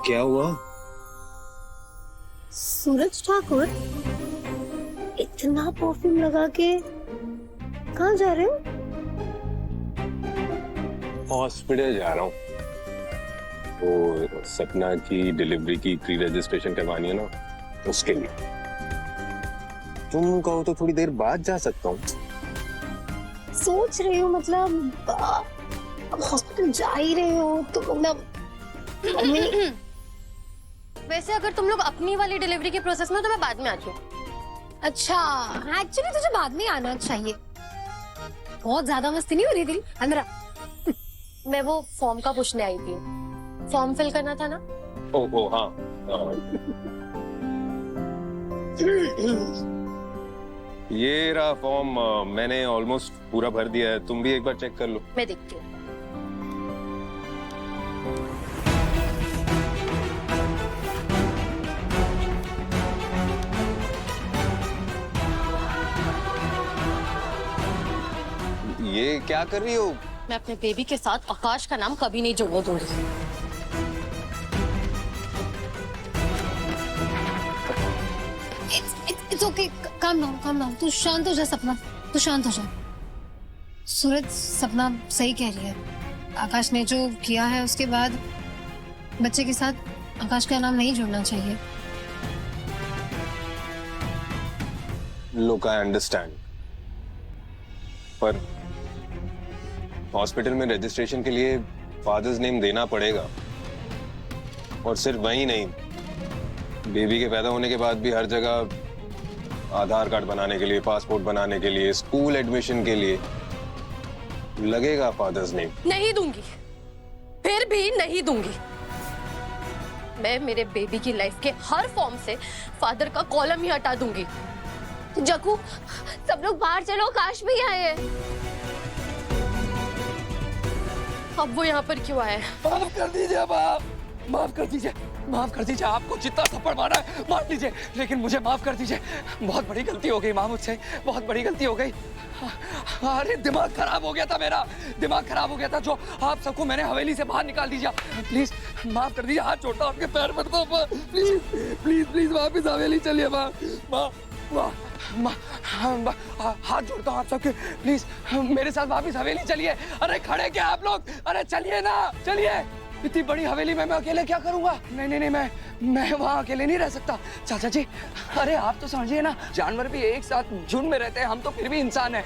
क्या हुआ? सूरज ठाकुर, इतना परफ्यूम लगा के कहाँ जा रहे हो? हॉस्पिटल जा रहा हूँ। वो सपना की डिलीवरी की प्री रजिस्ट्रेशन करवानी है ना, उसके लिए। तुम कहो तो थोड़ी देर बाद जा सकता हूँ। सोच रही हूँ, मतलब अब हॉस्पिटल जा ही रहे हो तो मतलब वैसे अगर तुम लोग अपनी वाली डिलीवरी के प्रोसेस में हो तो मैं बाद में आती हूँ। अच्छा, एक्चुअली तुझे बाद में आना चाहिए। बहुत ज्यादा मस्ती नहीं हो रही थी अंदर? मैं वो फॉर्म का पूछने आई थी। फॉर्म फिल करना था ना? ओ हाँ। ये रहा फॉर्म। मैंने ऑलमोस्ट पूरा भर दिया है। तुम भी एक बार चेक कर लो। मैं देखती हूँ। ये क्या कर रही हो? मैं अपने बेबी के साथ आकाश का नाम कभी नहीं जोड़ने दूंगी। It's okay, calm down. तू शांत हो जा सपना, तू शांत हो जा। सूरज, सपना सही कह रही है। आकाश ने जो किया है उसके बाद बच्चे के साथ आकाश का नाम नहीं जोड़ना चाहिए। Look, I understand. पर हॉस्पिटल में रजिस्ट्रेशन के लिए फादर्स नेम देना पड़ेगा। और सिर्फ वही नहीं, बेबी के पैदा होने के बाद भी हर जगह आधार कार्ड बनाने के लिए, पासपोर्ट बनाने के लिए, स्कूल एडमिशन के लिए लगेगा फादर्स नेम। नहीं दूंगी, फिर भी नहीं दूंगी। मैं मेरे बेबी की लाइफ के हर फॉर्म से फादर का कॉलम ही हटा दूंगी। जकू, सब लोग बाहर चलो, आकाश भी आए हैं। अब वो यहाँ पर क्यों आया? माफ कर दीजिए बाप, माफ कर दीजिए, माफ कर दीजिए। आपको जितना थप्पड़ मारा है मार लीजिए, लेकिन मुझे माफ कर दीजिए। बहुत बड़ी गलती हो गई माँ मुझसे, बहुत बड़ी गलती हो गई। अरे दिमाग खराब हो गया था मेरा, दिमाग खराब हो गया था। जो आप सबको मैंने हवेली से बाहर निकाल दीजिए। प्लीज माफ कर दीजिए, हाथ छोड़ता हूँ आपके पैर पड़ता हूँ। प्लीज प्लीज प्लीज वापिस हवेली चलिए माँ, माँ माँ माँ, हाथ जोड़ता हूँ आप सबके। प्लीज मेरे साथ वापिस हवेली चलिए। अरे खड़े क्या आप लोग? अरे चलिए ना, चलिए। इतनी बड़ी हवेली में मैं अकेले क्या करूंगा? नहीं नहीं नहीं, मैं वहाँ अकेले नहीं रह सकता। चाचा जी, अरे आप तो समझिए ना, जानवर भी एक साथ झुंड में रहते हैं, हम तो फिर भी इंसान हैं।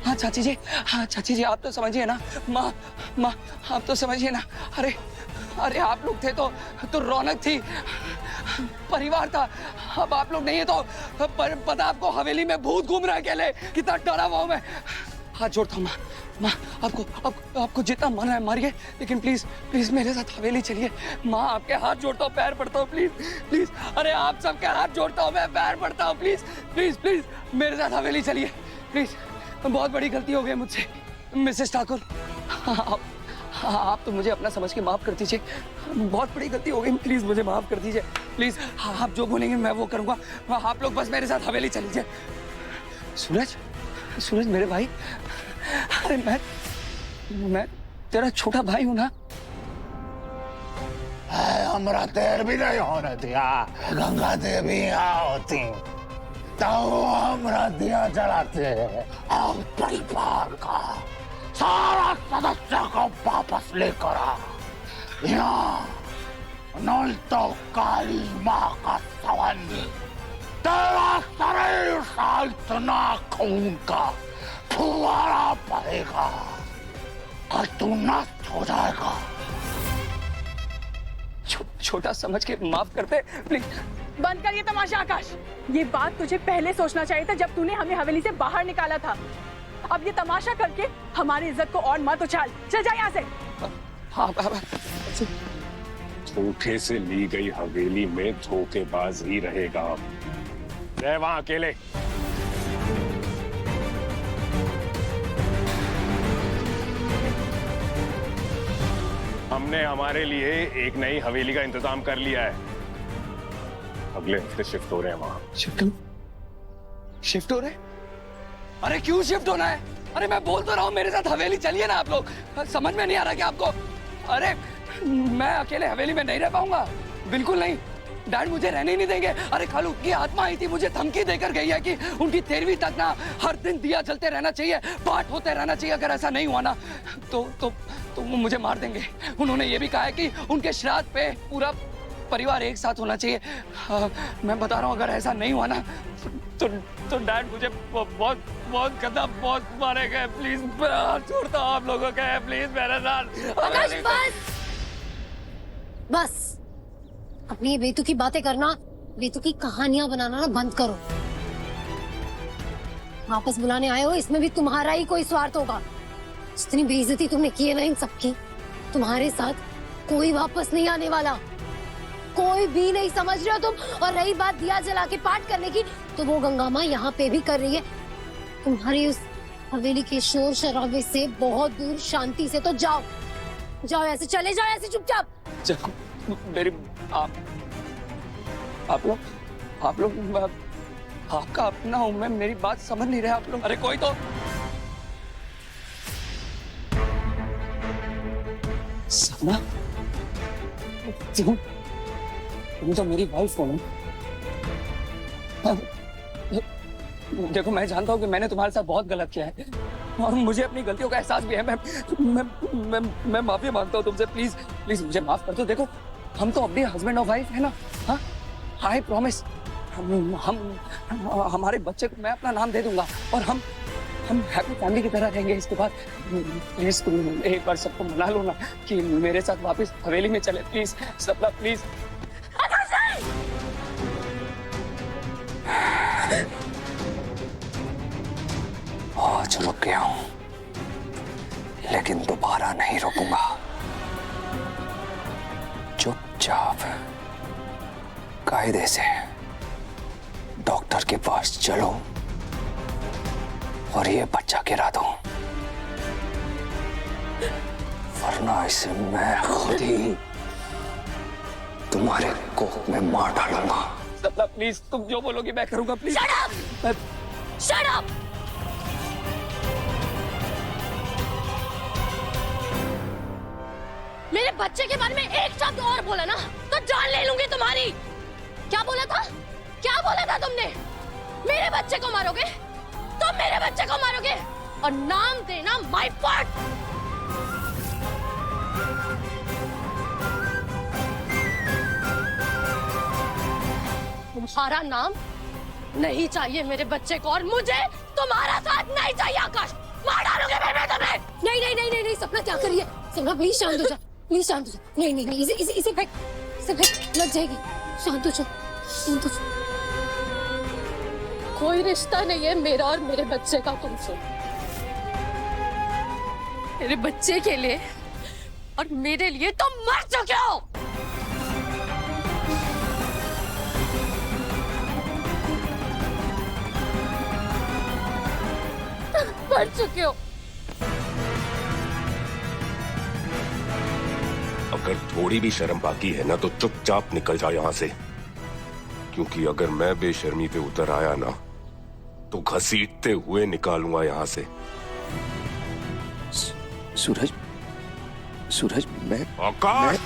हाँ चाची जी, हाँ चाची जी, आप तो समझिए ना। माँ माँ, आप तो समझिए ना। अरे अरे आप लोग थे तो रौनक थी, परिवार था। अब आप लोग नहीं है तो पता आपको हवेली में भूत घूम रहा है अकेले, कितना डरा हुआ हूं मैं। हाथ जोड़ता हूँ माँ, आपको जितना मन है मारिए, लेकिन प्लीज प्लीज मेरे साथ हवेली चलिए। माँ आपके हाथ जोड़ता हूँ, पैर पड़ता हूँ, प्लीज प्लीज। अरे आप सबके हाथ जोड़ता हूँ मैं, पैर पड़ता हूँ, प्लीज प्लीज प्लीज मेरे साथ हवेली चलिए प्लीज। बहुत बड़ी गलती हो गई मुझसे मिसेस ठाकुर। आप तो मुझे अपना समझ के माफ कर दीजिए, बहुत बड़ी गलती हो गई। प्लीज मुझे माफ कर दीजिए, प्लीज। आप जो बोलेंगे मैं वो करूंगा। आप लोग बस मेरे साथ हवेली चल लीजिए। सूरज मेरे भाई, अरे मैं तेरा छोटा भाई हूं ना। हमरा देर भी नहीं होने दिया। गंगा देवी यहाँ होती तो हमरा दिया जलाते और परिवार का सारा सदस्य को वापस लेकर आ। यहाँ नहीं तो काली माँ का सवन तेरा शरीर से इतना खून का फुवारा बहेगा और तू नष्ट हो जाएगा। छोटा समझ के माफ करते प्लीज। बंद कर ये तमाशा आकाश। ये बात तुझे पहले सोचना चाहिए था जब तूने हमें हवेली से बाहर निकाला था। अब ये तमाशा करके हमारी इज्जत को और मत उछाल। चल जा यहाँ से। हाँ, धोखे से ली गई हवेली में धोखेबाज ही रहेगा। रह वहां अकेले। हमने हमारे लिए एक नई हवेली का इंतजाम कर लिया है। अगले हफ्ते शिफ्ट हो रहे हैं वहां। शिफ्ट हो रहे? अरे क्यों शिफ्ट होना है? अरे मैं बोल तो रहा हूँ मेरे साथ हवेली चलिए ना आप लोग। समझ में नहीं आ रहा क्या आपको? अरे मैं अकेले हवेली में नहीं रह पाऊंगा। बिल्कुल नहीं। डैड मुझे रहने ही नहीं देंगे। अरे कल उनकी आत्मा आई थी, मुझे धमकी देकर गई है कि उनकी 13वीं तक ना हर दिन दिया जलते रहना चाहिए, पाठ होते रहना चाहिए। अगर ऐसा नहीं हुआ ना तो वो मुझे मार देंगे। उन्होंने ये भी कहा है कि उनके श्राद्ध पे पूरा परिवार एक साथ होना चाहिए। मैं बता रहा हूँ, अगर ऐसा नहीं हुआ ना तो डैड मुझे बहुत गंदा बहुत मारेगा। प्लीज छोड़ता हूँ आप लोगों के, प्लीज मेरे साथ। आकाश बस बस, अपनी ये बेतुकी बातें करना, बेतुकी कहानियां बनाना ना बंद करो। वापस बुलाने आए हो, इसमें भी तुम्हारा ही कोई स्वार्थ होगा। जितनी बेइज्जती तुमने की है ना इन सबकी, तुम्हारे साथ कोई वापस नहीं आने वाला, कोई भी नहीं, समझ रहे हो तुम। और रही बात दिया जला के पाठ करने की, तो वो गंगा माँ यहाँ पे भी कर रही है। तुम्हारी उस हवेली के शोर शराबे से बहुत दूर शांति से तो जाओ, जाओ ऐसे, चले जाओ ऐसे चुपचाप। मेरी आप लोग आपका अपना हूं मैं, मेरी बात समझ नहीं रहे आप लोग। अरे कोई तो सपना, तुम तो मेरी वाइफ हो ना। देखो मैं जानता हूँ कि मैंने तुम्हारे साथ बहुत गलत किया है और मुझे अपनी गलतियों का एहसास भी है। मैं माफी मांगता हूँ तुमसे। प्लीज प्लीज मुझे माफ कर दो। देखो हम तो अपने हस्बैंड और वाइफ है ना। हाँ, आई प्रॉमिस हम हमारे बच्चे को मैं अपना नाम दे दूंगा और हम हैप्पी फैमिली की तरह रहेंगे इसके बाद। प्लीज तुम एक बार सबको मना लो ना कि मेरे साथ वापस हवेली में चले। प्लीज सपना प्लीज। आज रुक गया हूं लेकिन दोबारा नहीं रुकूंगा। चुपचाप कायदे से डॉक्टर के पास चलो और ये बच्चा गिरा दो, वरना इसे मैं खुद ही तुम्हारे कोख में मार डालूंगा। सपना प्लीज, तुम जो बोलोगी मैं करूंगा। Please Shut up! मेरे बच्चे के बारे में एक शब्द और बोला ना तो जान ले लूंगी तुम्हारी। क्या बोला था, क्या बोला था तुमने? मेरे बच्चे को मारोगे? तुम मेरे बच्चे को मारोगे और नाम देना माय पार्ट। तुम्हारा नाम नहीं चाहिए मेरे बच्चे को और मुझे तुम्हारा साथ नहीं चाहिए। आकाश, मार डालोगे मैं तुम्हें। नहीं नहीं नहीं नहीं नहीं, सपना क्या करिए? सपना प्लीज शांत हो जा, प्लीज शांत हो जा। नहीं नहीं नहीं, इसे फेंक, लग जाएगी। शांत हो जा, शांत हो जा। कोई रिश्ता नहीं है मेरा और मेरे बच्चे का तुमसे। मेरे बच्चे के लिए और मेरे लिए तुम मर चुके हो। मर चुके हो। अगर थोड़ी भी शर्म बाकी है ना तो चुपचाप निकल जा यहाँ से, क्योंकि अगर मैं बेशर्मी पे उतर आया ना तो घसीटते हुए निकालूंगा यहाँ से। सूरज, मैं आकाश!